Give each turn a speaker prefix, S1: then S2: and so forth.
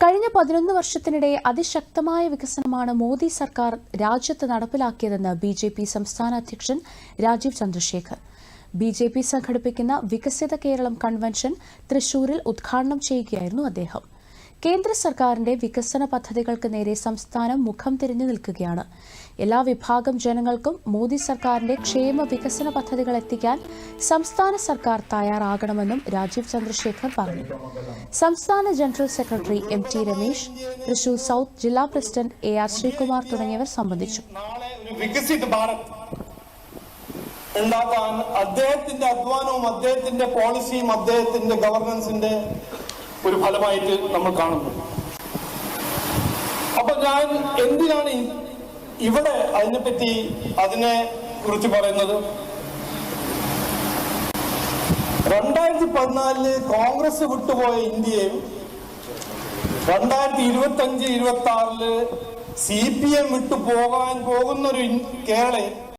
S1: കഴിഞ്ഞ 11 വർഷത്തിനിടെ അതിശക്തമായ വികസനമാണ് മോദി സർക്കാർ രാജ്യത്ത് നടപ്പിലാക്കിയതെന്ന് ബിജെപി സംസ്ഥാന അധ്യക്ഷൻ രാജീവ് ചന്ദ്രശേഖർ. ബിജെപി സംഘടിപ്പിക്കുന്ന വികസിത കേരളം കൺവെൻഷൻ തൃശൂരിൽ ഉദ്ഘാടനം ചെയ്യുകയായിരുന്നു അദ്ദേഹം. കേന്ദ്ര സർക്കാരിന്റെ വികസന പദ്ധതികൾക്ക് നേരെ സംസ്ഥാനം മുഖം തിരിഞ്ഞു നിൽക്കുകയാണ്. എല്ലാ വിഭാഗം ജനങ്ങൾക്കും മോദി സർക്കാരിന്റെ ക്ഷേമ വികസന പദ്ധതികൾ എത്തിക്കാൻ സംസ്ഥാന സർക്കാർ തയ്യാറാകണമെന്നും രാജീവ് ചന്ദ്രശേഖർ പറഞ്ഞു. സംസ്ഥാന general secretary MT Ramesh, Thrissur south ജില്ലാ പ്രസിഡന്റ് AR ശ്രീകുമാർ തുടങ്ങിയവർ സംബന്ധിച്ചു.
S2: അദ്ദേഹത്തിന്റെ അധ്വാനവും അദ്ദേഹത്തിന്റെ പോളിസിയും അദ്ദേഹത്തിന്റെ ഗവർണൻസിന്റെ ഒരു ഫലമായിട്ട് നമ്മൾ കാണുന്നു. അപ്പൊ ഞാൻ എന്തിനാണ് ഇവിടെ അതിനെ കുറിച്ച് പറയുന്നത്? 2014 കോൺഗ്രസ് വിട്ടുപോയ ഇന്ത്യയും 2025-26 CPM വിട്ടു പോകാൻ പോകുന്നൊരു കേരളയും